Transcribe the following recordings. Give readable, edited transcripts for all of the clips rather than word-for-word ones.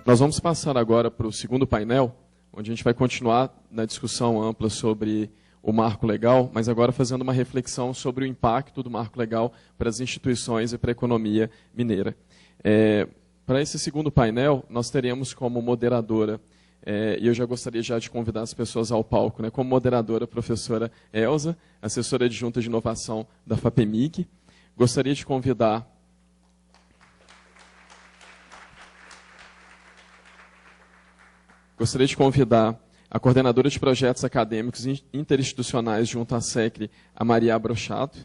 Nós vamos passar agora para o segundo painel, onde a gente vai continuar na discussão ampla sobre o marco legal, mas agora fazendo uma reflexão sobre o impacto do marco legal para as instituições e para a economia mineira. Para esse segundo painel, nós teremos como moderadora, e eu já gostaria de convidar as pessoas ao palco, né, como moderadora a professora Elza, assessora adjunta de inovação da FAPEMIG. Gostaria de convidar a coordenadora de projetos acadêmicos interinstitucionais junto à SECRE, a Maria Brochado.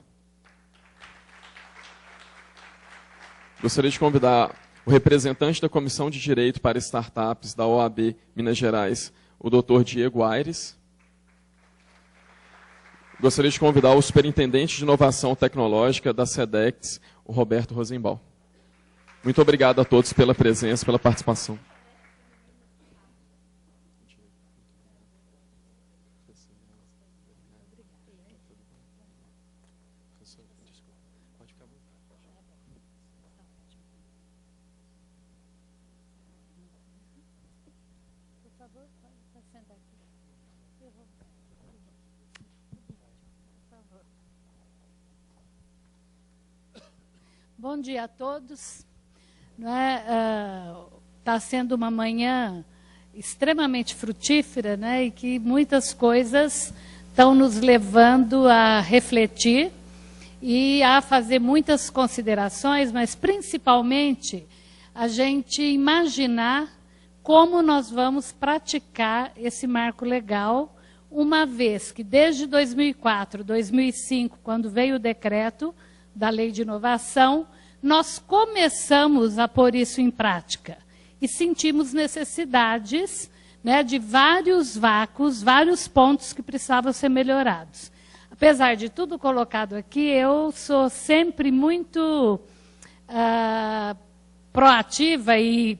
Gostaria de convidar o representante da Comissão de Direito para Startups da OAB Minas Gerais, o Dr. Diego Aires. Gostaria de convidar o superintendente de inovação tecnológica da SEDEX, o Roberto Rosenbaum. Muito obrigado a todos pela presença, pela participação. Bom dia a todos. Está sendo uma manhã extremamente frutífera, né, e que muitas coisas estão nos levando a refletir e a fazer muitas considerações, mas principalmente a gente imaginar como nós vamos praticar esse marco legal, uma vez que desde 2004, 2005, quando veio o decreto da Lei de Inovação, nós começamos a pôr isso em prática e sentimos necessidades, né, de vários vácuos, vários pontos que precisavam ser melhorados. Apesar de tudo colocado aqui, eu sou sempre muito proativa e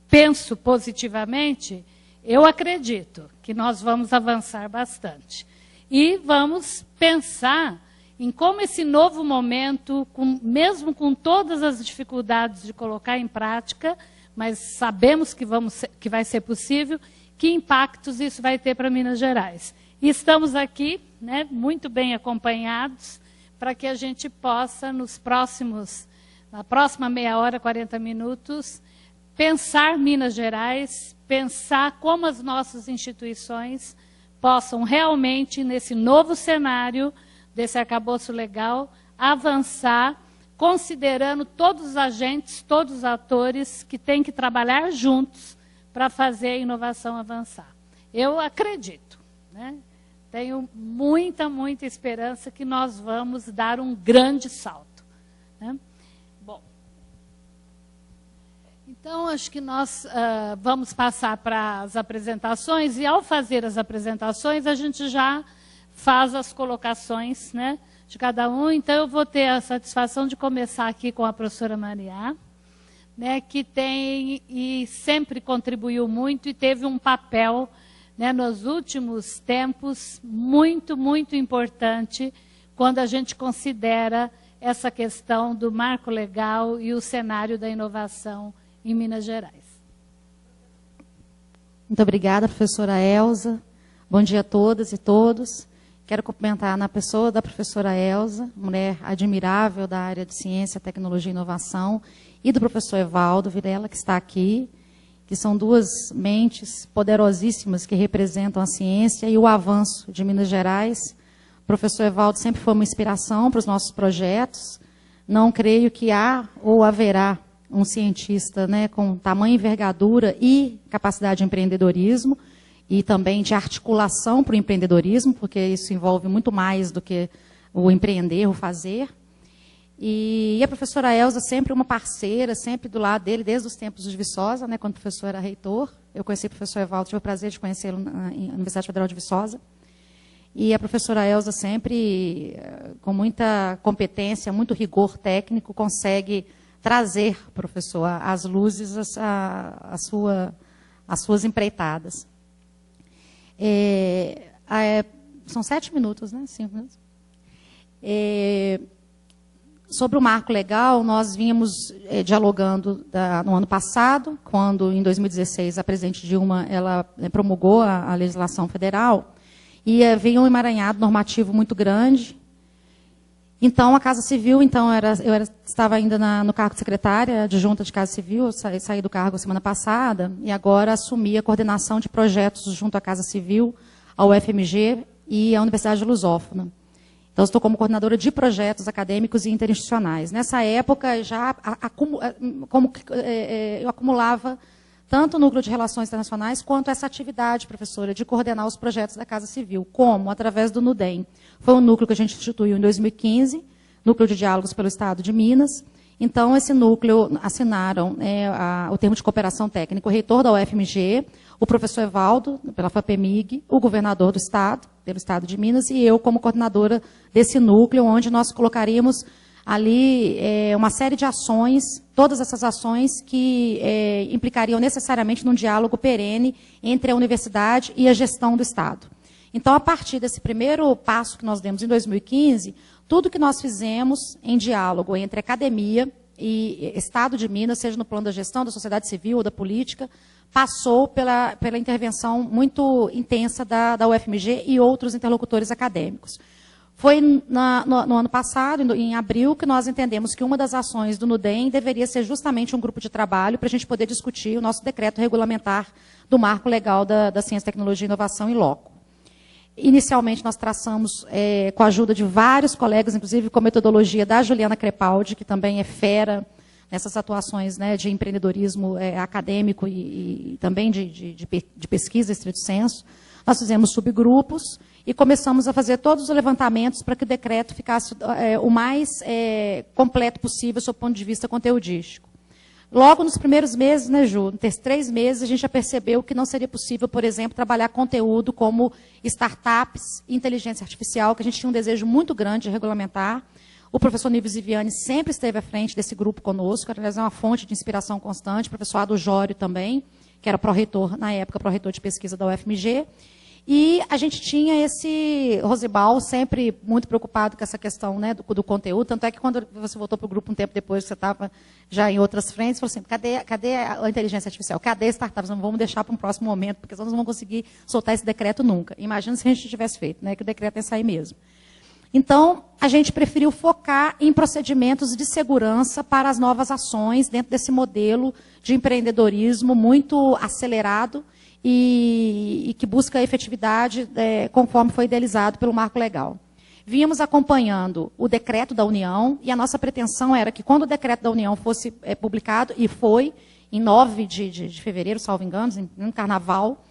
penso positivamente. Eu acredito que nós vamos avançar bastante. E vamos pensar em como esse novo momento, mesmo com todas as dificuldades de colocar em prática, mas sabemos que vai ser possível, que impactos isso vai ter para Minas Gerais. E estamos aqui, né, muito bem acompanhados, para que a gente possa, na próxima meia hora, 40 minutos, pensar Minas Gerais, pensar como as nossas instituições possam realmente, nesse novo cenário desse arcabouço legal, avançar, considerando todos os agentes, todos os atores que têm que trabalhar juntos para fazer a inovação avançar. Eu acredito, né? Tenho muita, muita esperança que nós vamos dar um grande salto, né? Bom, então acho que nós vamos passar para as apresentações, e ao fazer as apresentações a gente já faz as colocações, né, de cada um. Então, eu vou ter a satisfação de começar aqui com a professora Maria, né, que tem e sempre contribuiu muito e teve um papel, né, nos últimos tempos muito, muito importante quando a gente considera essa questão do marco legal e o cenário da inovação em Minas Gerais. Muito obrigada, professora Elza. Bom dia a todas e todos. Quero cumprimentar na pessoa da professora Elza, mulher admirável da área de ciência, tecnologia e inovação, e do professor Evaldo Vilela, que está aqui, que são duas mentes poderosíssimas que representam a ciência e o avanço de Minas Gerais. O professor Evaldo sempre foi uma inspiração para os nossos projetos. Não creio que há ou haverá um cientista, né, com tamanha envergadura e capacidade de empreendedorismo, e também de articulação para o empreendedorismo, porque isso envolve muito mais do que o empreender, o fazer. E a professora Elza sempre uma parceira, sempre do lado dele, desde os tempos de Viçosa, né, quando o professor era reitor. Eu conheci o professor Evaldo, tive o prazer de conhecê-lo na Universidade Federal de Viçosa. E a professora Elza sempre, com muita competência, muito rigor técnico, consegue trazer, professor, às luzes as suas empreitadas. São 7 minutos, né? 5 minutos. sobre o marco legal, nós vínhamos dialogando no ano passado, quando, em 2016, a presidente Dilma ela promulgou a legislação federal, e veio um emaranhado normativo muito grande. Então, a Casa Civil, estava ainda no cargo de secretária adjunta de Casa Civil, eu saí do cargo semana passada, e agora assumi a coordenação de projetos junto à Casa Civil, ao UFMG e à Universidade Lusófona. Então, estou como coordenadora de projetos acadêmicos e interinstitucionais. Nessa época, eu acumulava tanto o núcleo de relações internacionais, quanto essa atividade, professora, de coordenar os projetos da Casa Civil. Como? Através do NUDEM. Foi um núcleo que a gente instituiu em 2015, Núcleo de Diálogos pelo Estado de Minas. Então, esse núcleo assinaram o termo de cooperação técnica, o reitor da UFMG, o professor Evaldo, pela FAPEMIG, o governador do Estado, pelo Estado de Minas, e eu como coordenadora desse núcleo, onde nós colocaríamos ali uma série de ações, todas essas ações que implicariam necessariamente num diálogo perene entre a universidade e a gestão do Estado. Então, a partir desse primeiro passo que nós demos em 2015, tudo que nós fizemos em diálogo entre academia e Estado de Minas, seja no plano da gestão, da sociedade civil ou da política, passou pela intervenção muito intensa da UFMG e outros interlocutores acadêmicos. Foi no ano passado, em abril, que nós entendemos que uma das ações do NUDEM deveria ser justamente um grupo de trabalho para a gente poder discutir o nosso decreto regulamentar do marco legal da ciência, tecnologia e inovação em loco. Inicialmente, nós traçamos, com a ajuda de vários colegas, inclusive com a metodologia da Juliana Crepaldi, que também é fera nessas atuações, né, de empreendedorismo acadêmico e também de pesquisa, estrito senso. Nós fizemos subgrupos e começamos a fazer todos os levantamentos para que o decreto ficasse o mais completo possível, sob o ponto de vista conteudístico. Logo nos primeiros meses, né, Ju, nos 3 meses, a gente já percebeu que não seria possível, por exemplo, trabalhar conteúdo como startups e inteligência artificial, que a gente tinha um desejo muito grande de regulamentar. O professor Nível Ziviani sempre esteve à frente desse grupo conosco, aliás, é uma fonte de inspiração constante, o professor Ado Jório também, que era pró-reitor, na época, pró-reitor de pesquisa da UFMG. E a gente tinha esse Rosibal sempre muito preocupado com essa questão, né, do conteúdo, tanto é que quando você voltou para o grupo um tempo depois, que você estava já em outras frentes, falou assim, cadê a inteligência artificial? Cadê startups? Não vamos deixar para um próximo momento, porque senão nós não vamos conseguir soltar esse decreto nunca. Imagina se a gente tivesse feito, né, que o decreto ia sair mesmo. Então, a gente preferiu focar em procedimentos de segurança para as novas ações, dentro desse modelo de empreendedorismo muito acelerado, e que busca a efetividade conforme foi idealizado pelo marco legal. Vínhamos acompanhando o decreto da União, e a nossa pretensão era que, quando o decreto da União fosse publicado, e foi, em 9 de fevereiro, salvo engano, em Carnaval,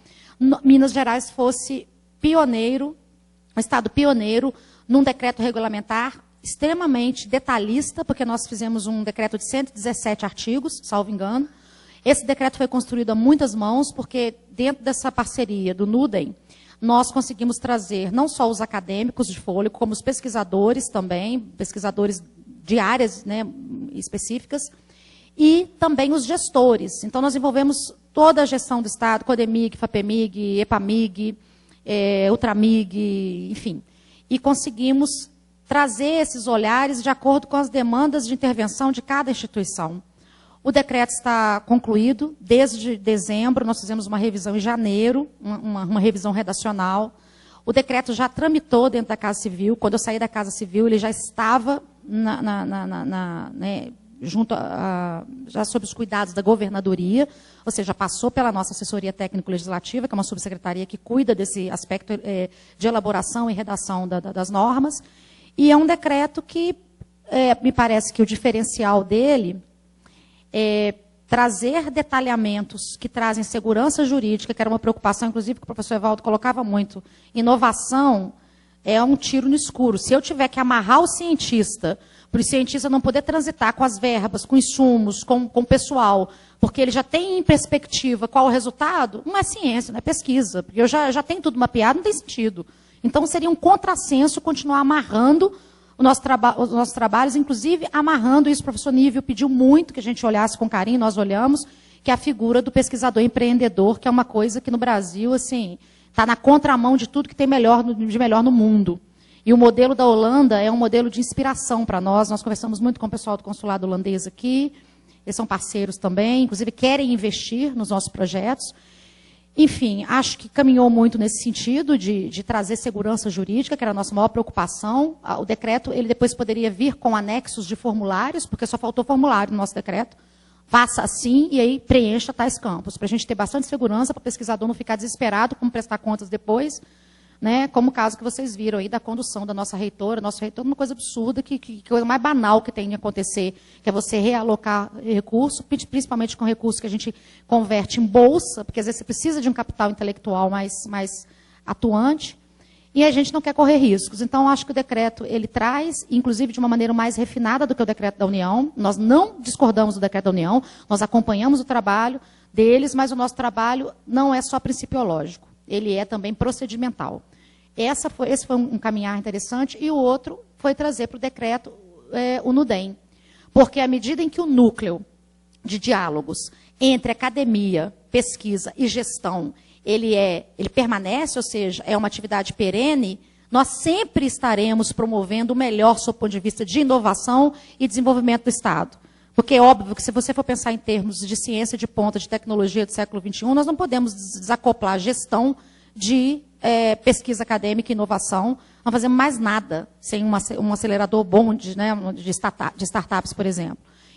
Minas Gerais fosse pioneiro, um estado pioneiro, num decreto regulamentar extremamente detalhista, porque nós fizemos um decreto de 117 artigos, salvo engano. Esse decreto foi construído a muitas mãos, porque dentro dessa parceria do NUDEM, nós conseguimos trazer não só os acadêmicos de fôlego, como os pesquisadores também, pesquisadores de áreas, né, específicas, e também os gestores. Então, nós envolvemos toda a gestão do Estado, CODEMIG, FAPEMIG, EPAMIG, ULTRAMIG, enfim. E conseguimos trazer esses olhares de acordo com as demandas de intervenção de cada instituição. O decreto está concluído. Desde dezembro, nós fizemos uma revisão em janeiro, uma revisão redacional. O decreto já tramitou dentro da Casa Civil. Quando eu saí da Casa Civil, ele já estava já sob os cuidados da governadoria, ou seja, passou pela nossa assessoria técnico-legislativa, que é uma subsecretaria que cuida desse aspecto de elaboração e redação das normas. E é um decreto que, me parece que o diferencial dele trazer detalhamentos que trazem segurança jurídica, que era uma preocupação, inclusive, que o professor Evaldo colocava muito. Inovação é um tiro no escuro. Se eu tiver que amarrar o cientista, para o cientista não poder transitar com as verbas, com insumos, com o pessoal, porque ele já tem em perspectiva qual o resultado, não é ciência, não é pesquisa, porque eu já tenho tudo mapeado, não tem sentido. Então, seria um contrassenso continuar amarrando os nossos trabalhos, inclusive amarrando isso. O professor Nível pediu muito que a gente olhasse com carinho, nós olhamos, que é a figura do pesquisador empreendedor, que é uma coisa que no Brasil, assim, está na contramão de tudo que tem de melhor no mundo. E o modelo da Holanda é um modelo de inspiração para nós. Nós conversamos muito com o pessoal do consulado holandês aqui. Eles são parceiros também, inclusive querem investir nos nossos projetos. Enfim, acho que caminhou muito nesse sentido de trazer segurança jurídica, que era a nossa maior preocupação. O decreto, ele depois poderia vir com anexos de formulários, porque só faltou formulário no nosso decreto. Faça assim e aí preencha tais campos, para a gente ter bastante segurança, para o pesquisador não ficar desesperado, como prestar contas depois, né, como o caso que vocês viram aí da condução da nossa reitora. Nosso reitor é uma coisa absurda, que coisa mais banal que tem de acontecer, que é você realocar recurso, principalmente com recursos que a gente converte em bolsa, porque às vezes você precisa de um capital intelectual mais atuante, e a gente não quer correr riscos. Então, acho que o decreto, ele traz, inclusive de uma maneira mais refinada do que o decreto da União. Nós não discordamos do decreto da União, nós acompanhamos o trabalho deles, mas o nosso trabalho não é só principiológico, ele é também procedimental. Esse foi um caminhar interessante, e o outro foi trazer para o decreto o NUDEM. Porque à medida em que o núcleo de diálogos entre academia, pesquisa e gestão, ele permanece, ou seja, é uma atividade perene, nós sempre estaremos promovendo o melhor sob o ponto de vista de inovação e desenvolvimento do Estado. Porque é óbvio que se você for pensar em termos de ciência de ponta, de tecnologia do século XXI, nós não podemos desacoplar a gestão de pesquisa acadêmica e inovação. Não fazemos mais nada sem um acelerador bom de startups, por exemplo.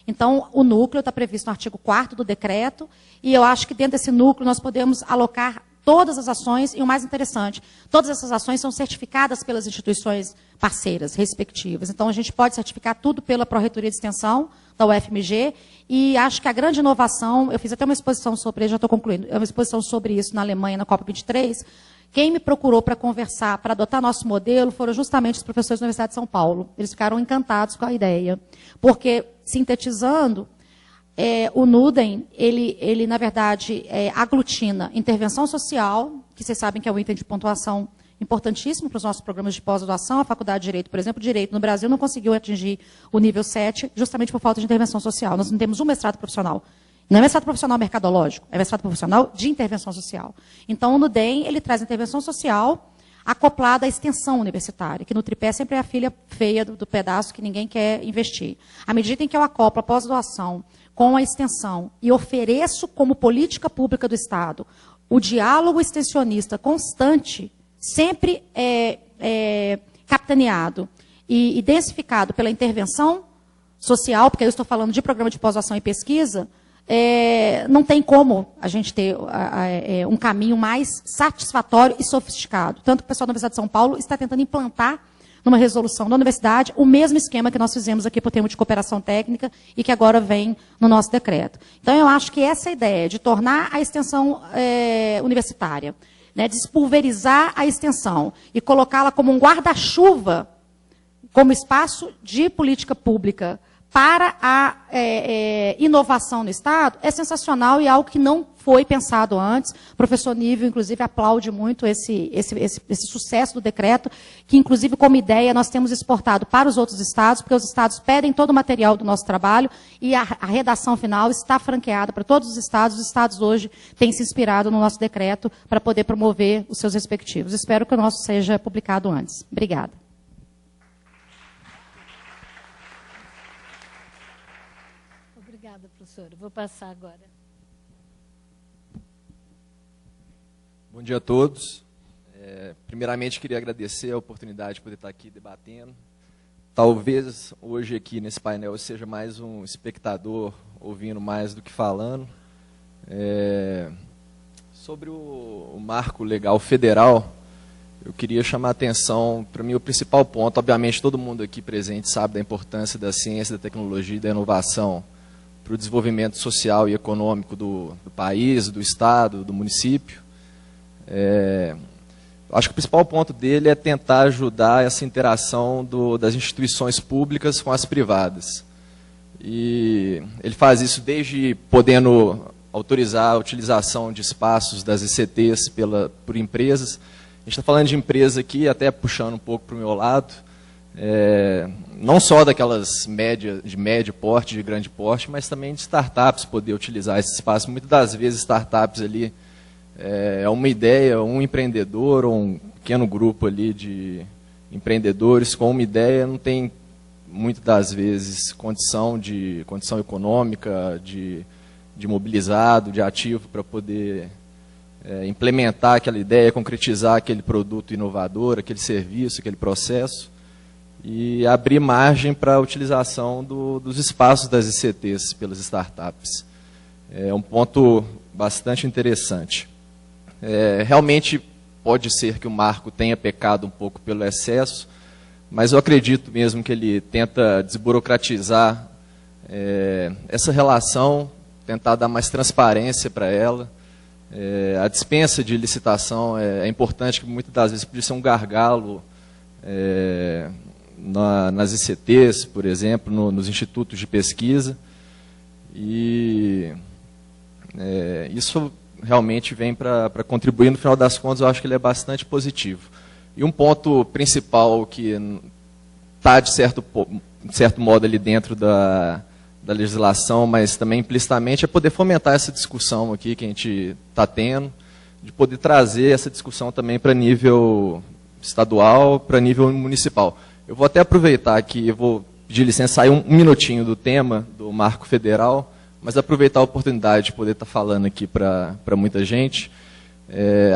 Então, o núcleo está previsto no artigo 4º do decreto, e eu acho que dentro desse núcleo nós podemos alocar todas as ações, e o mais interessante, todas essas ações são certificadas pelas instituições parceiras, respectivas. Então, a gente pode certificar tudo pela Pró-Reitoria de Extensão da UFMG, e acho que a grande inovação, eu fiz até uma exposição sobre, já estou concluindo, uma exposição sobre isso na Alemanha, na COP23. Quem me procurou para conversar, para adotar nosso modelo, foram justamente os professores da Universidade de São Paulo. Eles ficaram encantados com a ideia. Porque, sintetizando, o NUDEM, ele na verdade, aglutina intervenção social, que vocês sabem que é um item de pontuação importantíssimo para os nossos programas de pós-graduação. A Faculdade de Direito, por exemplo, Direito no Brasil não conseguiu atingir o nível 7, justamente por falta de intervenção social. Nós não temos um mestrado profissional. Não é mestrado profissional mercadológico, é mestrado profissional de intervenção social. Então, o NUDEM, ele traz intervenção social acoplada à extensão universitária, que no tripé sempre é a filha feia do pedaço que ninguém quer investir. À medida em que eu acoplo a pós-graduação com a extensão e ofereço como política pública do Estado o diálogo extensionista constante, sempre capitaneado e densificado pela intervenção social, porque eu estou falando de programa de pós-graduação e pesquisa, não tem como a gente ter um caminho mais satisfatório e sofisticado. Tanto que o pessoal da Universidade de São Paulo está tentando implantar numa resolução da universidade o mesmo esquema que nós fizemos aqui para o termo de cooperação técnica e que agora vem no nosso decreto. Então, eu acho que essa ideia de tornar a extensão universitária, né, despulverizar a extensão e colocá-la como um guarda-chuva, como espaço de política pública para a inovação no Estado, é sensacional e algo que não foi pensado antes. O professor Nível, inclusive, aplaude muito esse sucesso do decreto, que, inclusive, como ideia, nós temos exportado para os outros estados, porque os estados pedem todo o material do nosso trabalho e a redação final está franqueada para todos os estados. Os estados hoje têm se inspirado no nosso decreto para poder promover os seus respectivos. Espero que o nosso seja publicado antes. Obrigada. Obrigada, professora. Vou passar agora. Bom dia a todos. Primeiramente, queria agradecer a oportunidade de poder estar aqui debatendo. Talvez hoje aqui nesse painel eu seja mais um espectador, ouvindo mais do que falando. Sobre o marco legal federal, eu queria chamar a atenção, para mim, o principal ponto. Obviamente, todo mundo aqui presente sabe da importância da ciência, da tecnologia e da inovação para o desenvolvimento social e econômico do país, do Estado, do município. Acho que o principal ponto dele é tentar ajudar essa interação das instituições públicas com as privadas. E ele faz isso desde podendo autorizar a utilização de espaços das ICTs por empresas. A gente está falando de empresa aqui, até puxando um pouco para o meu lado, não só daquelas de médio porte, de grande porte, mas também de startups poder utilizar esse espaço. Muitas das vezes startups ali é uma ideia, um empreendedor ou um pequeno grupo ali de empreendedores com uma ideia não tem, muitas das vezes, condição econômica, de mobilizado, de ativo para poder implementar aquela ideia, concretizar aquele produto inovador, aquele serviço, aquele processo, e abrir margem para a utilização dos espaços das ICTs pelas startups. É um ponto bastante interessante. Realmente pode ser que o marco tenha pecado um pouco pelo excesso, mas eu acredito mesmo que ele tenta desburocratizar essa relação, tentar dar mais transparência para ela. A dispensa de licitação é importante, que muitas das vezes podia ser um gargalo nas ICTs, por exemplo, nos institutos de pesquisa. E isso realmente vem para contribuir. No final das contas, eu acho que ele é bastante positivo. E um ponto principal que está, de certo modo, ali dentro da legislação, mas também implicitamente, é poder fomentar essa discussão aqui que a gente está tendo, de poder trazer essa discussão também para nível estadual, para nível municipal. Eu vou até aproveitar aqui, eu vou pedir licença, sair um minutinho do tema do Marco Federal, mas aproveitar a oportunidade de poder estar falando aqui para muita gente.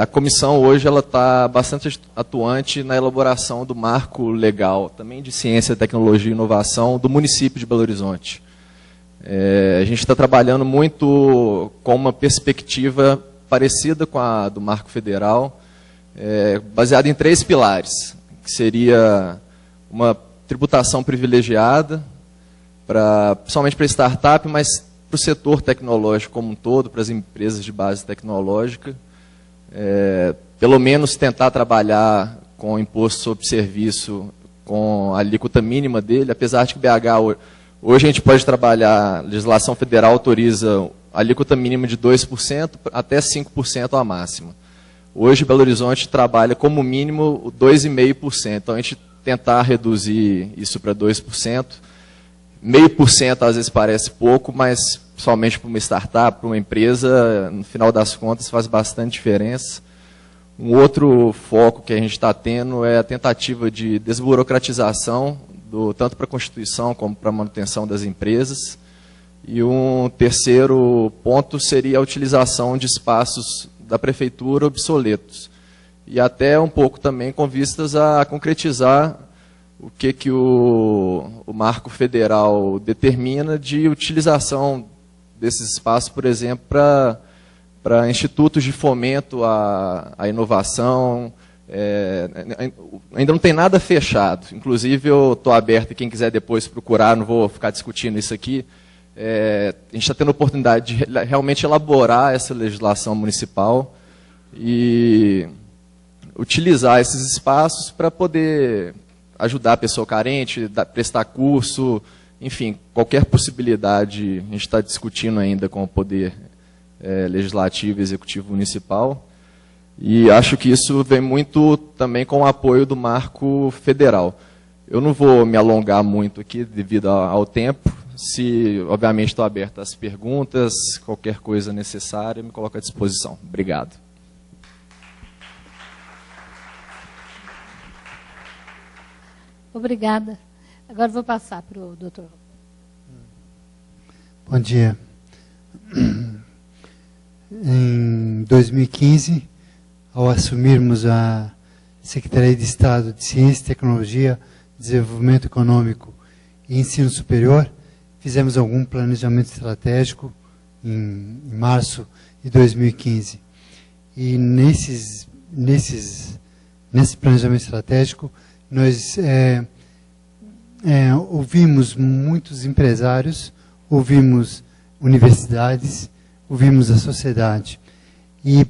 A comissão hoje está bastante atuante na elaboração do marco legal, também de ciência, tecnologia e inovação, do município de Belo Horizonte. A gente está trabalhando muito com uma perspectiva parecida com a do Marco Federal, baseada em 3 pilares, que seria uma tributação privilegiada, principalmente para startup, mas para o setor tecnológico como um todo, para as empresas de base tecnológica, pelo menos tentar trabalhar com o imposto sobre serviço, com a alíquota mínima dele, apesar de que BH... Hoje a gente pode trabalhar, a legislação federal autoriza a alíquota mínima de 2% até 5% a máxima. Hoje Belo Horizonte trabalha como mínimo 2,5%. Então a gente tentar reduzir isso para 2%. 0,5% às vezes parece pouco, mas somente para uma startup, para uma empresa, no final das contas faz bastante diferença. Um outro foco que a gente está tendo é a tentativa de desburocratização, tanto para a Constituição como para a manutenção das empresas. E um terceiro ponto seria a utilização de espaços da prefeitura obsoletos. E até um pouco também com vistas a concretizar o que o Marco Federal determina de utilização desses espaços, por exemplo, para institutos de fomento à inovação. Ainda não tem nada fechado. Inclusive, eu estou aberto, quem quiser depois procurar, não vou ficar discutindo isso aqui. A gente está tendo a oportunidade de realmente elaborar essa legislação municipal e utilizar esses espaços para poder ajudar a pessoa carente, prestar curso, enfim, qualquer possibilidade a gente está discutindo ainda com o Poder Legislativo e Executivo Municipal. E acho que isso vem muito também com o apoio do Marco Federal. Eu não vou me alongar muito aqui devido ao tempo. Obviamente, estou aberto às perguntas, qualquer coisa necessária, me coloco à disposição. Obrigado. Obrigada. Agora vou passar para o doutor. Bom dia. Em 2015, ao assumirmos a Secretaria de Estado de Ciência, Tecnologia, Desenvolvimento Econômico e Ensino Superior, fizemos algum planejamento estratégico em março de 2015. E nesse planejamento estratégico, nós ouvimos muitos empresários, ouvimos universidades, ouvimos a sociedade. E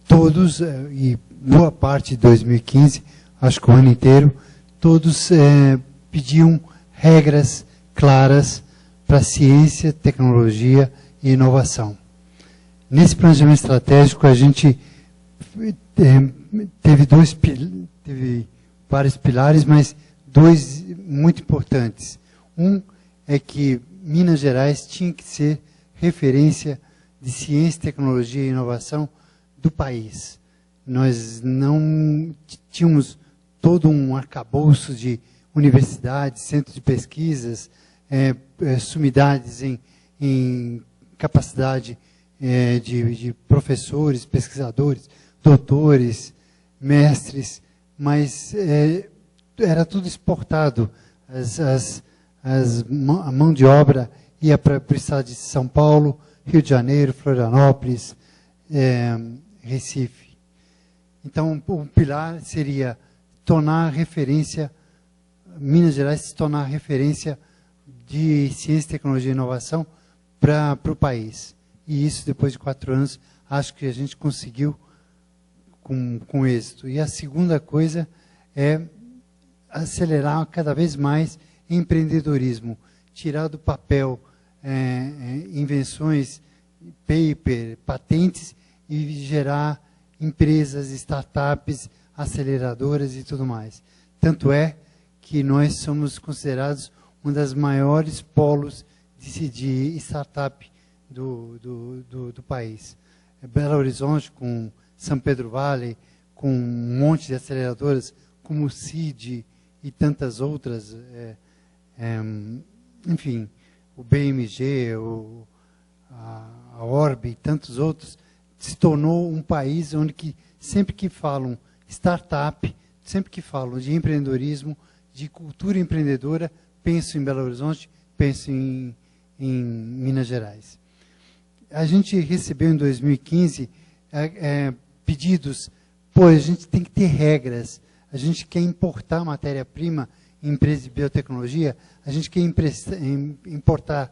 todos, e boa parte de 2015, acho que o ano inteiro, todos pediam regras claras para ciência, tecnologia e inovação. Nesse planejamento estratégico, a gente teve vários pilares, mas 2 muito importantes. Um é que Minas Gerais tinha que ser referência de ciência, tecnologia e inovação do país. Nós não tínhamos todo um arcabouço de universidades, centros de pesquisas, sumidades em capacidade de professores, pesquisadores, doutores, mestres, mas era tudo exportado. A mão de obra ia para o estado de São Paulo, Rio de Janeiro, Florianópolis, Recife. Então, o pilar seria tornar referência, Minas Gerais se tornar referência de ciência, tecnologia e inovação para o país. E isso, depois de 4 anos, acho que a gente conseguiu com êxito. E a segunda coisa é acelerar cada vez mais empreendedorismo, tirar do papel invenções, paper, patentes e gerar empresas, startups, aceleradoras e tudo mais. Tanto é que nós somos considerados um das maiores polos de startup do país. Belo Horizonte, com São Pedro Vale, com um monte de aceleradoras, como o CID e tantas outras, enfim, o BMG, a Orb e tantos outros, se tornou um país onde sempre que falam startup, sempre que falam de empreendedorismo, de cultura empreendedora, penso em Belo Horizonte, penso em Minas Gerais. A gente recebeu em 2015 pedidos, a gente tem que ter regras, a gente quer importar matéria-prima em empresas de biotecnologia, a gente quer importar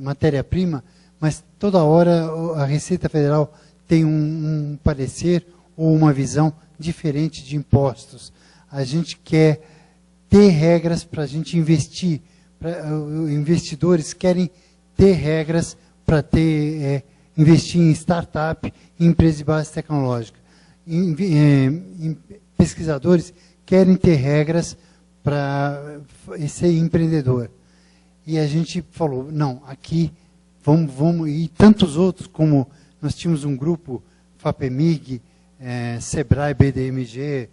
matéria-prima, mas toda hora a Receita Federal tem um parecer ou uma visão diferente de impostos. A gente quer ter regras para a gente investir. Investidores querem ter regras para investir em startup, em empresas de base tecnológica. Pesquisadores querem ter regras para ser empreendedor. E a gente falou, não, aqui vamos, e tantos outros, como nós tínhamos um grupo, FAPEMIG, SEBRAE, BDMG,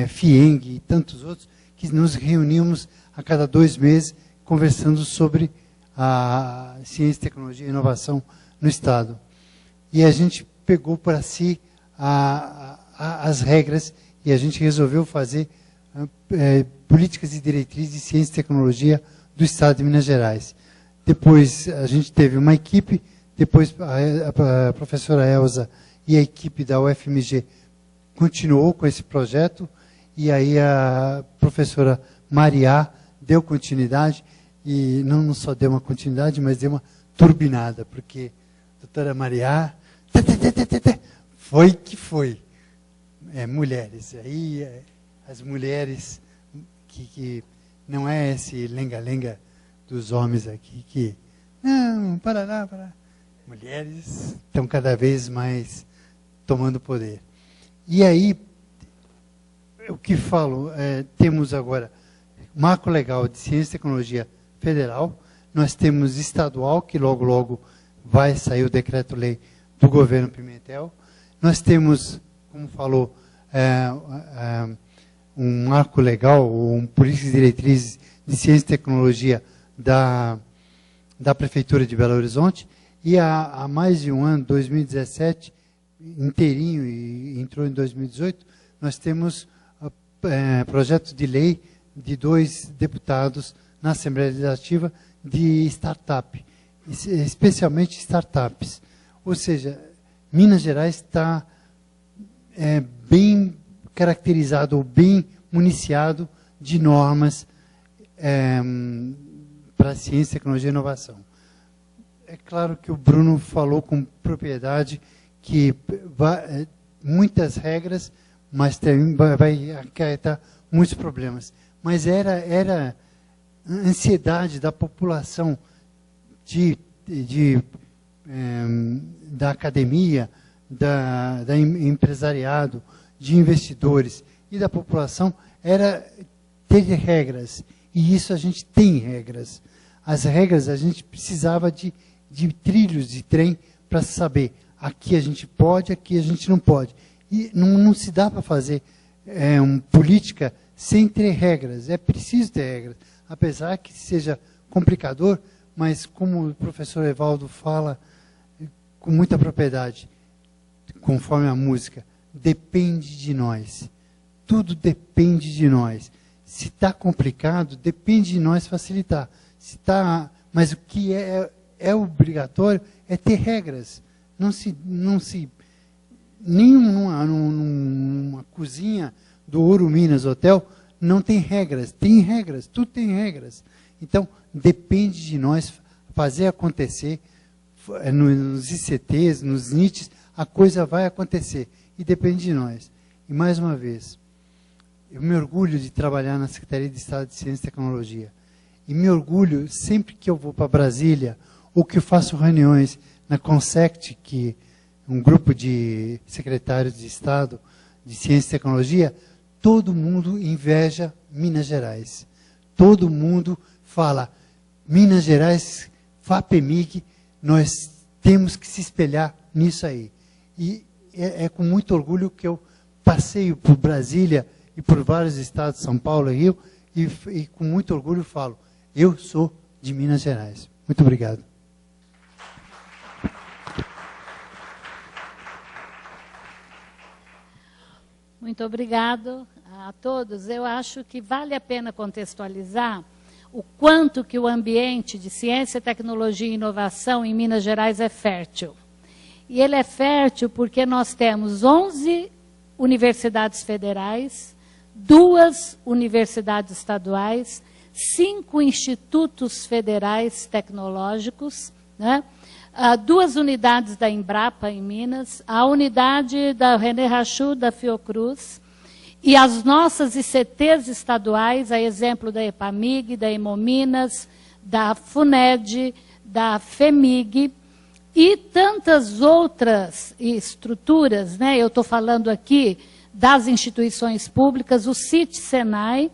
FIENG e tantos outros, que nos reuníamos a cada 2 meses conversando sobre a ciência, tecnologia e inovação no Estado. E a gente pegou para si as regras e a gente resolveu fazer políticas e diretrizes de ciência e tecnologia do Estado de Minas Gerais. Depois a gente teve uma equipe, depois a professora Elza e a equipe da UFMG continuou com esse projeto, e aí a professora Mariá deu continuidade, e não só deu uma continuidade, mas deu uma turbinada, porque a doutora Mariá foi que foi. Mulheres. Aí as mulheres que não é esse lenga-lenga dos homens aqui que não, para lá. Mulheres estão cada vez mais tomando poder. E aí, o que falo, temos agora marco legal de ciência e tecnologia federal, nós temos estadual, que logo vai sair o decreto-lei do governo Pimentel, nós temos, como falou, um marco legal, políticas e diretrizes de ciência e tecnologia da Prefeitura de Belo Horizonte, e há mais de um ano, 2017, inteirinho, e entrou em 2018, nós temos projeto de lei de 2 deputados na Assembleia Legislativa de startup, especialmente startups. Ou seja, Minas Gerais está bem caracterizado, ou bem municiado de normas para ciência, tecnologia e inovação. É claro que o Bruno falou com propriedade que muitas regras, mas também vai acarretar muitos problemas. Mas era a ansiedade da população, da academia, da empresariado, de investidores e da população, era ter regras. E isso a gente tem regras. As regras, a gente precisava de trilhos de trem para saber aqui a gente pode, aqui a gente não pode. E não se dá para fazer política sem ter regras. É preciso ter regras, apesar que seja complicador, mas como o professor Evaldo fala com muita propriedade, conforme a música, depende de nós. Tudo depende de nós. Se está complicado, depende de nós facilitar. Mas o que é obrigatório é ter regras. Nem numa cozinha do Ouro Minas Hotel não tem regras. Tem regras, tudo tem regras. Então, depende de nós fazer acontecer. Nos ICTs, nos NITs, a coisa vai acontecer. E depende de nós. E, mais uma vez, eu me orgulho de trabalhar na Secretaria de Estado de Ciência e Tecnologia. E me orgulho, sempre que eu vou para Brasília, ou que eu faço reuniões na CONSECT, que é um grupo de secretários de Estado de Ciência e Tecnologia, todo mundo inveja Minas Gerais. Todo mundo fala, Minas Gerais, FAPEMIG, nós temos que se espelhar nisso aí. E é com muito orgulho que eu passeio por Brasília e por vários estados, São Paulo e Rio, e com muito orgulho falo, eu sou de Minas Gerais. Muito obrigado. Muito obrigado a todos. Eu acho que vale a pena contextualizar o quanto que o ambiente de ciência, tecnologia e inovação em Minas Gerais é fértil. E ele é fértil porque nós temos 11 universidades federais, 2 universidades estaduais, 5 institutos federais tecnológicos, né? 2 unidades da Embrapa em Minas, a unidade da René Rachou, da Fiocruz, e as nossas ICTs estaduais, a exemplo da EPAMIG, da Hemominas, da FUNED, da FEMIG, e tantas outras estruturas, né? Eu estou falando aqui das instituições públicas, o CIT-SENAI,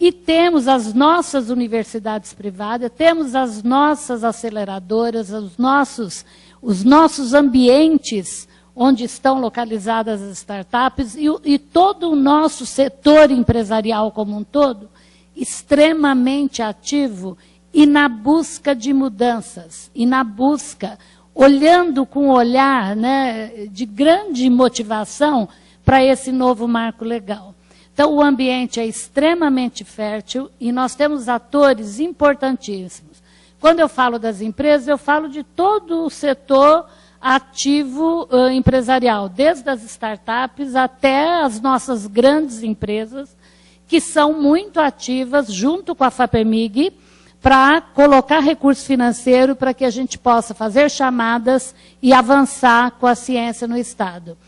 e temos as nossas universidades privadas, temos as nossas aceleradoras, os nossos ambientes onde estão localizadas as startups e todo o nosso setor empresarial como um todo, extremamente ativo e na busca de mudanças, e na busca, olhando com um olhar, né, de grande motivação para esse novo marco legal. Então, o ambiente é extremamente fértil e nós temos atores importantíssimos. Quando eu falo das empresas, eu falo de todo o setor ativo empresarial, desde as startups até as nossas grandes empresas, que são muito ativas, junto com a FAPEMIG, para colocar recurso financeiro para que a gente possa fazer chamadas e avançar com a ciência no Estado.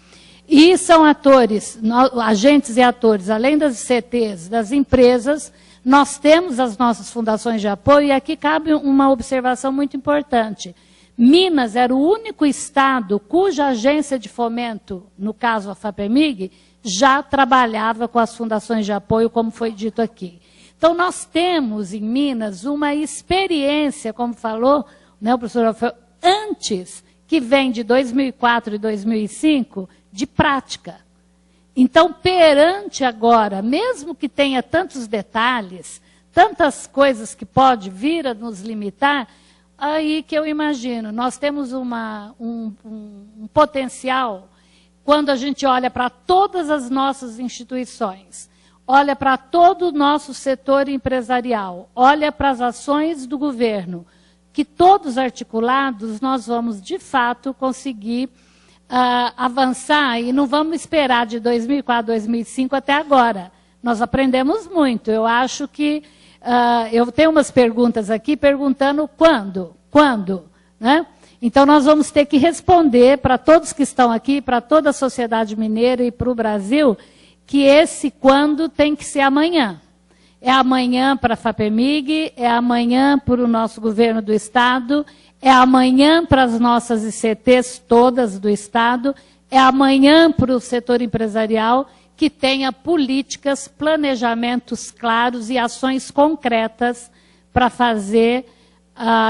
E são atores, agentes e atores, além das ICTs, das empresas, nós temos as nossas fundações de apoio, e aqui cabe uma observação muito importante. Minas era o único estado cuja agência de fomento, no caso a FAPEMIG, já trabalhava com as fundações de apoio, como foi dito aqui. Então, nós temos em Minas uma experiência, como falou, né, o professor Rafael, antes, que vem de 2004 e 2005, de prática. Então, perante agora, mesmo que tenha tantos detalhes, tantas coisas que pode vir a nos limitar, aí que eu imagino, nós temos um potencial, quando a gente olha para todas as nossas instituições, olha para todo o nosso setor empresarial, olha para as ações do governo, que todos articulados nós vamos, de fato, conseguir avançar, e não vamos esperar de 2004, 2005 até agora. Nós aprendemos muito. Eu acho que eu tenho umas perguntas aqui perguntando quando, né? Então nós vamos ter que responder para todos que estão aqui, para toda a sociedade mineira e para o Brasil, que esse quando tem que ser amanhã. É amanhã para a FAPEMIG, é amanhã para o nosso governo do Estado, é amanhã para as nossas ICTs todas do Estado, é amanhã para o setor empresarial, que tenha políticas, planejamentos claros e ações concretas para fazer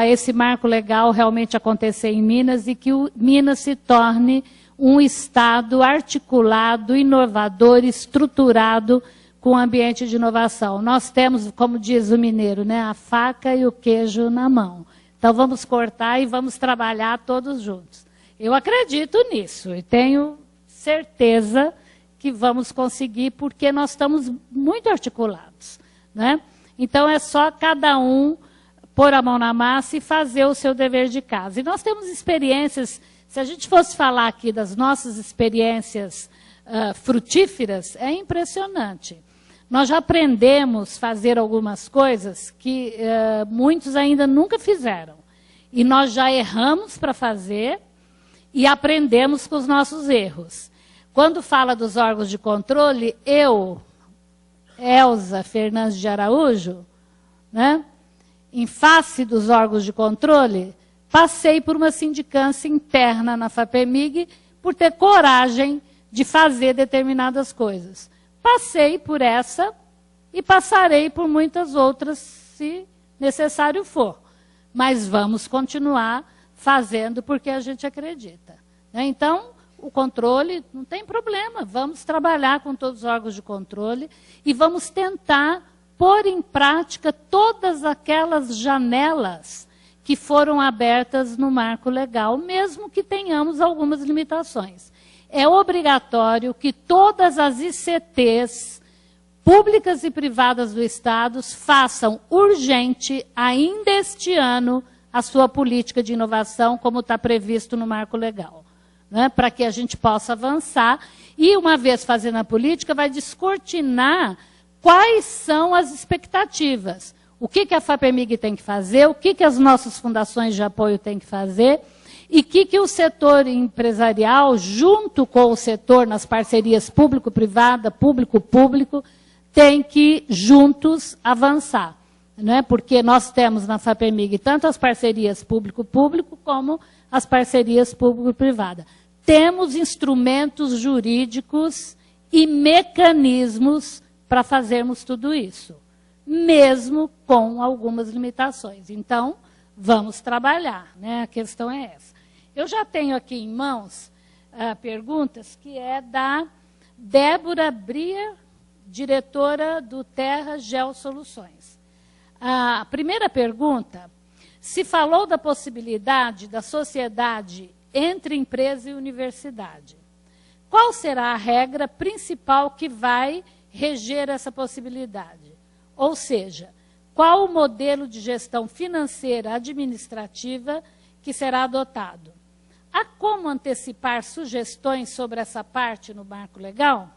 esse marco legal realmente acontecer em Minas e que o Minas se torne um Estado articulado, inovador, estruturado com o ambiente de inovação. Nós temos, como diz o mineiro, né, a faca e o queijo na mão. Então, vamos cortar e vamos trabalhar todos juntos. Eu acredito nisso e tenho certeza que vamos conseguir, porque nós estamos muito articulados, né? Então, é só cada um pôr a mão na massa e fazer o seu dever de casa. E nós temos experiências, se a gente fosse falar aqui das nossas experiências frutíferas, é impressionante. Nós já aprendemos a fazer algumas coisas que muitos ainda nunca fizeram. E nós já erramos para fazer e aprendemos com os nossos erros. Quando fala dos órgãos de controle, eu, Elza Fernandes de Araújo, né, em face dos órgãos de controle, passei por uma sindicância interna na FAPEMIG por ter coragem de fazer determinadas coisas. Passei por essa e passarei por muitas outras, se necessário for. Mas vamos continuar fazendo porque a gente acredita, né? Então, o controle, não tem problema, vamos trabalhar com todos os órgãos de controle e vamos tentar pôr em prática todas aquelas janelas que foram abertas no marco legal, mesmo que tenhamos algumas limitações. É obrigatório que todas as ICTs, públicas e privadas do Estado, façam urgente, ainda este ano, a sua política de inovação, como está previsto no marco legal, né, para que a gente possa avançar. E, uma vez fazendo a política, vai descortinar quais são as expectativas. O que a FAPEMIG tem que fazer, o que as nossas fundações de apoio têm que fazer, e o que o setor empresarial, junto com o setor nas parcerias público-privada, público-público, tem que, juntos, avançar. Né? Porque nós temos na FAPEMIG tanto as parcerias público-público como as parcerias público-privada. Temos instrumentos jurídicos e mecanismos para fazermos tudo isso, mesmo com algumas limitações. Então, vamos trabalhar, né? A questão é essa. Eu já tenho aqui em mãos perguntas que é da Débora Brier, diretora do Terra Geosoluções. A primeira pergunta: se falou da possibilidade da sociedade entre empresa e universidade. Qual será a regra principal que vai reger essa possibilidade? Ou seja, qual o modelo de gestão financeira administrativa que será adotado? Há como antecipar sugestões sobre essa parte no marco legal?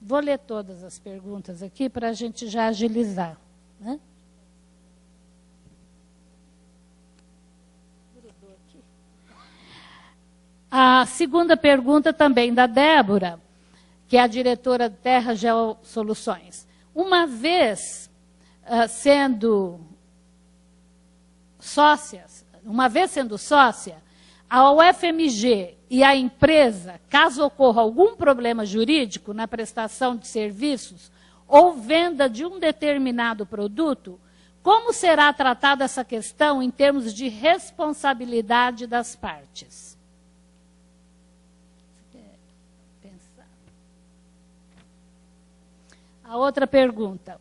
Vou ler todas as perguntas aqui para a gente já agilizar, né? A segunda pergunta também da Débora, que é a diretora de Terra Geosoluções. Uma vez sendo sócia, a UFMG e a empresa, caso ocorra algum problema jurídico na prestação de serviços ou venda de um determinado produto, como será tratada essa questão em termos de responsabilidade das partes? A outra pergunta: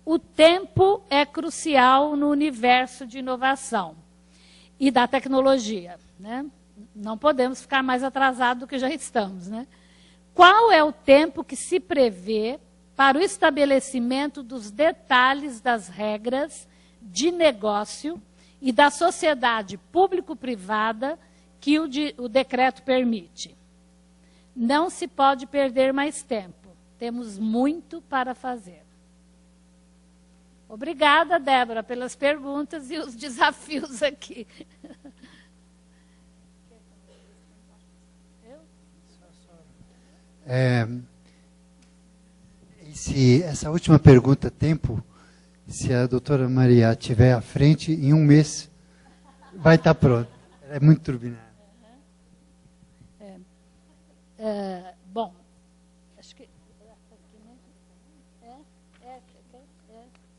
o tempo é crucial no universo de inovação e da tecnologia, né? Não podemos ficar mais atrasados do que já estamos, né? Qual é o tempo que se prevê para o estabelecimento dos detalhes das regras de negócio e da sociedade público-privada que o decreto permite? Não se pode perder mais tempo. Temos muito para fazer. Obrigada, Débora, pelas perguntas e os desafios aqui. Essa última pergunta, tempo, se a doutora Maria estiver à frente, em um mês vai estar pronto. Ela é muito turbinada. Bom, acho que...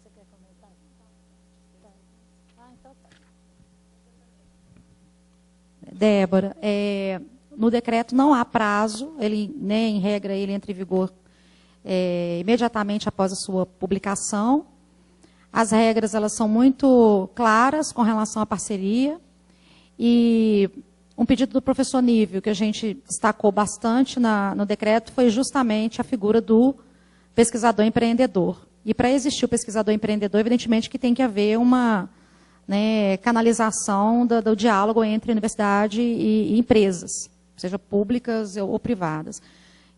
Você quer comentar? Tá. Então tá. Débora, no decreto não há prazo, ele, né, em regra, ele entra em vigor imediatamente após a sua publicação. As regras elas são muito claras com relação à parceria. E um pedido do professor Nívio, que a gente destacou bastante no decreto, foi justamente a figura do pesquisador empreendedor. E para existir o pesquisador empreendedor, evidentemente que tem que haver uma, né, canalização do diálogo entre universidade e empresas, seja públicas ou privadas.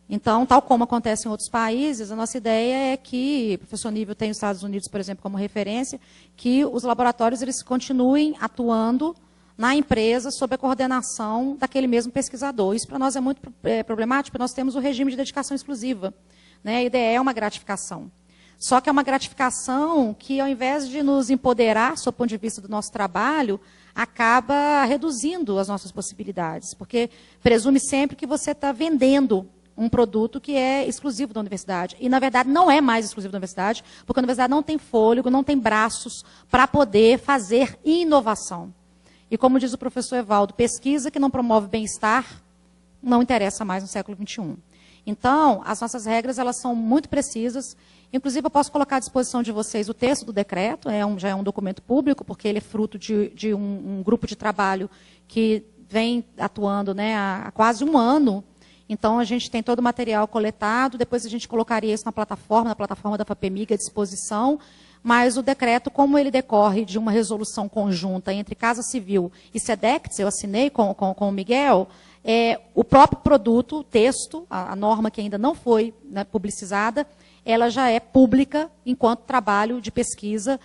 Então, tal como acontece em outros países, a nossa ideia é que, o professor Nívio tem os Estados Unidos, por exemplo, como referência, que os laboratórios eles continuem atuando na empresa sob a coordenação daquele mesmo pesquisador. Isso para nós é muito problemático, porque nós temos o regime de dedicação exclusiva, né? A ideia é uma gratificação. Só que é uma gratificação que, ao invés de nos empoderar, sob o ponto de vista do nosso trabalho, acaba reduzindo as nossas possibilidades, porque presume sempre que você está vendendo um produto que é exclusivo da universidade. E, na verdade, não é mais exclusivo da universidade, porque a universidade não tem fôlego, não tem braços para poder fazer inovação. E, como diz o professor Evaldo, pesquisa que não promove bem-estar não interessa mais no século XXI. Então, as nossas regras elas são muito precisas. Inclusive, eu posso colocar à disposição de vocês o texto do decreto, já é um documento público, porque ele é fruto de um grupo de trabalho que vem atuando, né, há quase um ano. Então, a gente tem todo o material coletado, depois a gente colocaria isso na plataforma da FAPEMIG à disposição, mas o decreto, como ele decorre de uma resolução conjunta entre Casa Civil e SEDECTS, eu assinei com o Miguel, o próprio produto, o texto, a norma que ainda não foi, né, publicizada, ela já é pública enquanto trabalho de pesquisa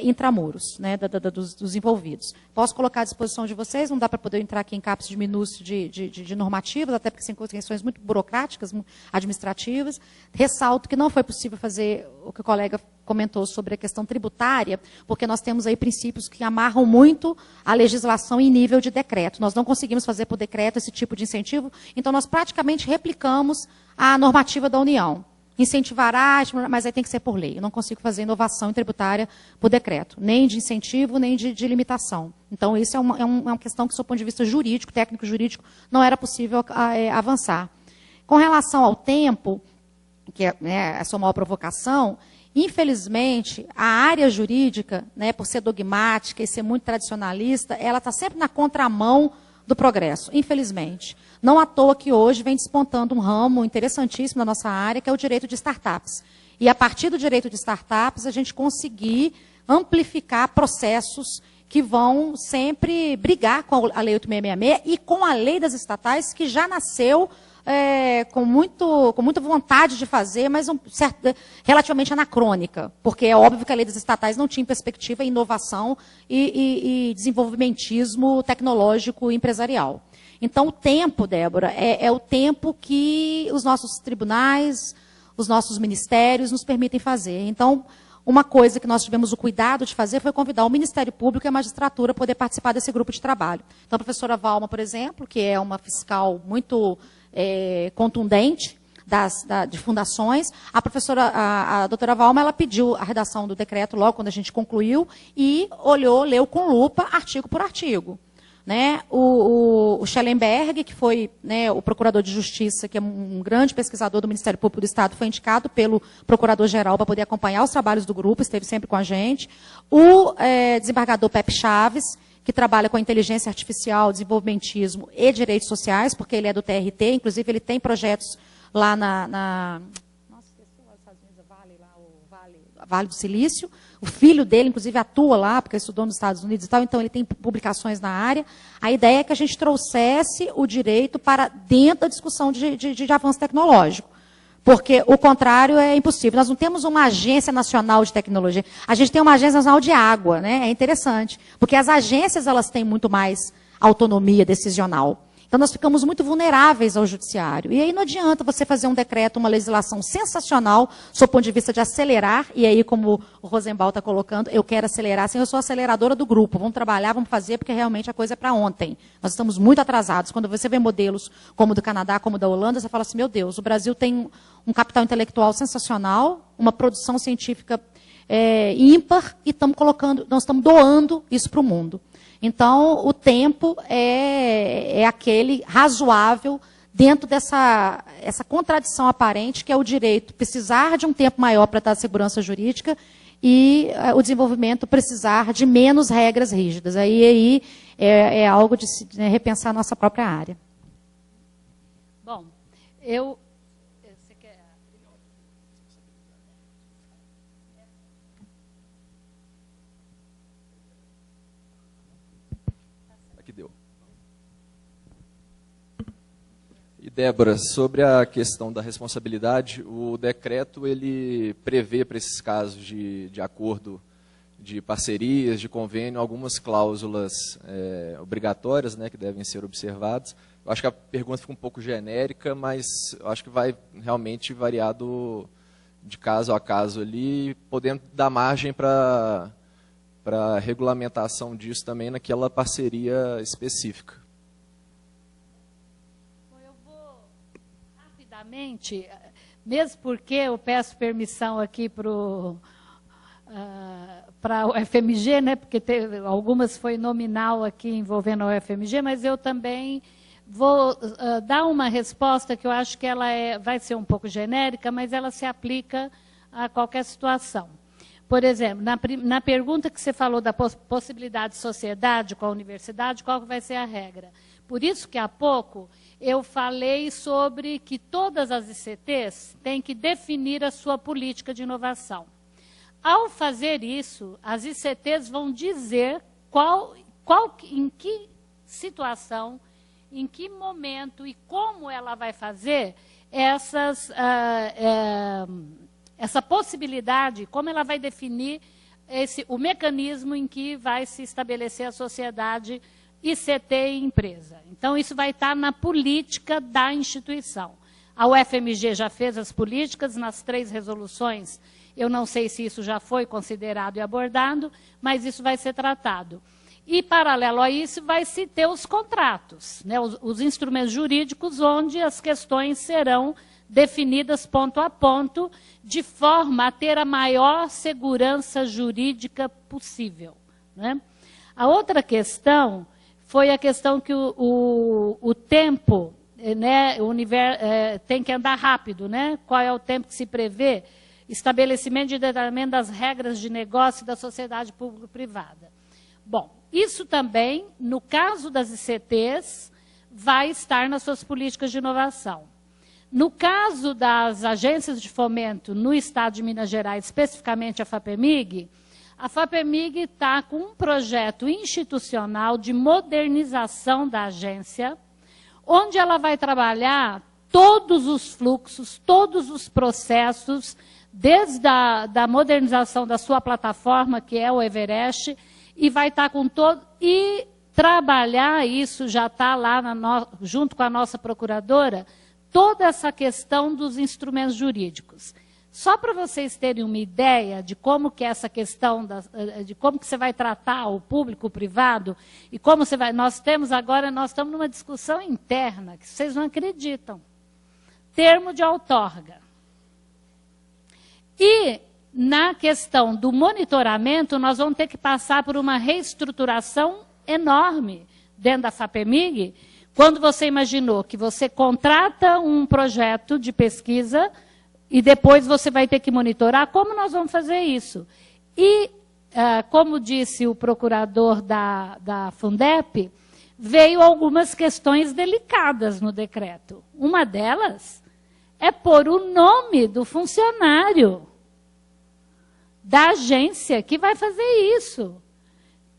intramuros, né, dos envolvidos. Posso colocar à disposição de vocês, não dá para poder entrar aqui em capítulos de minúcio de normativas, até porque são questões muito burocráticas, administrativas. Ressalto que não foi possível fazer o que o colega comentou sobre a questão tributária, porque nós temos aí princípios que amarram muito a legislação em nível de decreto. Nós não conseguimos fazer por decreto esse tipo de incentivo, então nós praticamente replicamos a normativa da União. Incentivará, mas aí tem que ser por lei. Eu não consigo fazer inovação tributária por decreto, nem de incentivo, nem de limitação. Então, isso é uma questão que, do ponto de vista jurídico, técnico-jurídico, não era possível avançar. Com relação ao tempo, que é, né, a sua maior provocação, infelizmente, a área jurídica, né, por ser dogmática e ser muito tradicionalista, ela está sempre na contramão do progresso, infelizmente. Não à toa que hoje vem despontando um ramo interessantíssimo da nossa área, que é o direito de startups. E a partir do direito de startups, a gente conseguir amplificar processos que vão sempre brigar com a Lei 8666 e com a lei das estatais, que já nasceu com muita vontade de fazer, mas relativamente anacrônica, porque é óbvio que a lei das estatais não tinha perspectiva em inovação e desenvolvimentismo tecnológico e empresarial. Então, o tempo, Débora, é o tempo que os nossos tribunais, os nossos ministérios nos permitem fazer. Então, uma coisa que nós tivemos o cuidado de fazer foi convidar o Ministério Público e a magistratura a poder participar desse grupo de trabalho. Então, a professora Valma, por exemplo, que é uma fiscal muito contundente de fundações, a doutora Valma, ela pediu a redação do decreto logo quando a gente concluiu e leu com lupa artigo por artigo. Né? O Schellenberg, que foi, né, o procurador de justiça, que é um grande pesquisador do Ministério Público do Estado, foi indicado pelo procurador-geral para poder acompanhar os trabalhos do grupo, esteve sempre com a gente. O desembargador Pepe Chaves, que trabalha com inteligência artificial, desenvolvimentismo e direitos sociais, porque ele é do TRT, inclusive ele tem projetos lá nossa, esqueci lá nos Estados Unidos, Vale do Silício. O filho dele, inclusive, atua lá, porque estudou nos Estados Unidos e tal, então ele tem publicações na área. A ideia é que a gente trouxesse o direito para dentro da discussão de avanço tecnológico. Porque o contrário é impossível. Nós não temos uma agência nacional de tecnologia. A gente tem uma agência nacional de água, né? É interessante. Porque as agências elas têm muito mais autonomia decisional. Então, nós ficamos muito vulneráveis ao judiciário. E aí não adianta você fazer um decreto, uma legislação sensacional, sob o ponto de vista de acelerar, e aí, como o Rosenbaum está colocando, eu quero acelerar, assim, eu sou aceleradora do grupo, vamos trabalhar, vamos fazer, porque realmente a coisa é para ontem. Nós estamos muito atrasados. Quando você vê modelos como o do Canadá, como o da Holanda, você fala assim, meu Deus, o Brasil tem um capital intelectual sensacional, uma produção científica ímpar, e nós estamos doando isso para o mundo. Então, o tempo é aquele razoável dentro dessa contradição aparente, que é o direito precisar de um tempo maior para dar segurança jurídica e o desenvolvimento precisar de menos regras rígidas. Aí é algo de se repensar a nossa própria área. Bom, você quer... Aqui deu. E, Débora, sobre a questão da responsabilidade, o decreto ele prevê para esses casos de acordo de parcerias, de convênio, algumas cláusulas obrigatórias, né, que devem ser observadas. Eu acho que a pergunta fica um pouco genérica, mas eu acho que vai realmente variar de caso a caso ali, podendo dar margem para a regulamentação disso também naquela parceria específica. Eu vou rapidamente, mesmo porque eu peço permissão aqui para o FMG, né, porque algumas foi nominal aqui envolvendo o FMG, mas eu também vou dar uma resposta que eu acho que ela vai ser um pouco genérica, mas ela se aplica a qualquer situação. Por exemplo, na pergunta que você falou da possibilidade de sociedade com a universidade, qual vai ser a regra? Por isso que há pouco eu falei sobre que todas as ICTs têm que definir a sua política de inovação. Ao fazer isso, as ICTs vão dizer em que situação, em que momento e como ela vai fazer essa possibilidade, como ela vai definir o mecanismo em que vai se estabelecer a sociedade ICT e empresa. Então, isso vai estar na política da instituição. A UFMG já fez as políticas nas 3 resoluções. Eu não sei se isso já foi considerado e abordado, mas isso vai ser tratado. E, paralelo a isso, vai-se ter os contratos, né, os instrumentos jurídicos, onde as questões serão definidas ponto a ponto, de forma a ter a maior segurança jurídica possível, né? A outra questão foi a questão que o tempo, né, tem que andar rápido, né? Qual é o tempo que se prevê? Estabelecimento de detalhamento das regras de negócio da sociedade público-privada. Bom, isso também, no caso das ICTs, vai estar nas suas políticas de inovação. No caso das agências de fomento no estado de Minas Gerais, especificamente a FAPEMIG está com um projeto institucional de modernização da agência, onde ela vai trabalhar todos os fluxos, todos os processos, desde a modernização da sua plataforma, que é o Everest, e vai estar com todo... E trabalhar isso, já está lá junto com a nossa procuradora, toda essa questão dos instrumentos jurídicos. Só para vocês terem uma ideia de como que é essa questão, de como que você vai tratar o público, o privado, e como você vai... Nós estamos numa discussão interna, que vocês não acreditam. Termo de outorga. E, na questão do monitoramento, nós vamos ter que passar por uma reestruturação enorme dentro da FAPEMIG, quando você imaginou que você contrata um projeto de pesquisa e depois você vai ter que monitorar, como nós vamos fazer isso? E, como disse o procurador da Fundep, veio algumas questões delicadas no decreto. Uma delas é pôr o nome do funcionário da agência que vai fazer isso.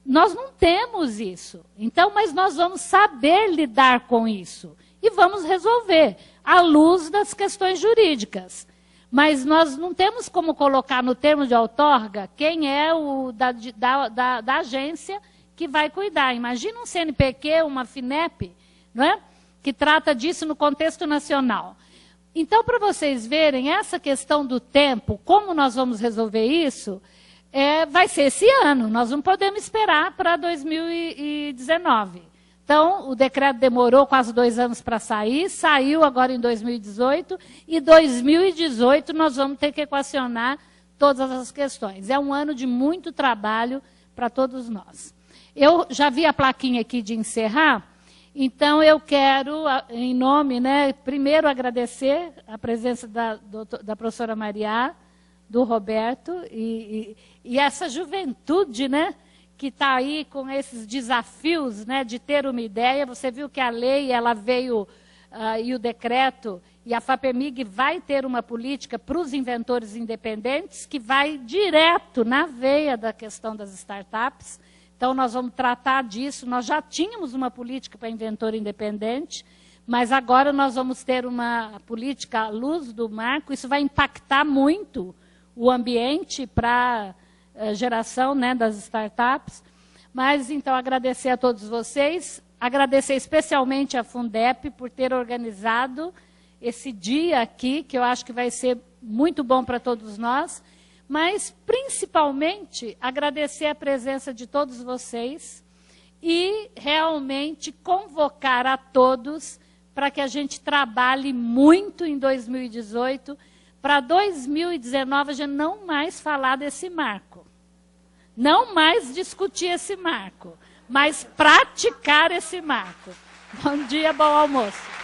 Nós não temos isso. Então, mas nós vamos saber lidar com isso. E vamos resolver, à luz das questões jurídicas. Mas nós não temos como colocar no termo de outorga quem é o da agência que vai cuidar. Imagina um CNPq, uma FINEP, não é? Que trata disso no contexto nacional. Então, para vocês verem, essa questão do tempo, como nós vamos resolver isso... vai ser esse ano, nós não podemos esperar para 2019. Então, o decreto demorou quase 2 anos para sair, saiu agora em 2018, e 2018 nós vamos ter que equacionar todas as questões. É um ano de muito trabalho para todos nós. Eu já vi a plaquinha aqui de encerrar, então eu quero, em nome, né, primeiro agradecer a presença da professora Maria, do Roberto, e essa juventude, né, que está aí com esses desafios, né, de ter uma ideia. Você viu que a lei ela veio, e o decreto, e a FAPEMIG vai ter uma política para os inventores independentes, que vai direto na veia da questão das startups. Então, nós vamos tratar disso. Nós já tínhamos uma política para inventor independente, mas agora nós vamos ter uma política à luz do marco. Isso vai impactar muito o ambiente para a geração, né, das startups. Mas, então, agradecer a todos vocês, agradecer especialmente a Fundep por ter organizado esse dia aqui, que eu acho que vai ser muito bom para todos nós, mas, principalmente, agradecer a presença de todos vocês e realmente convocar a todos para que a gente trabalhe muito em 2018, para 2019 a gente não mais falar desse marco, não mais discutir esse marco, mas praticar esse marco. Bom dia, bom almoço.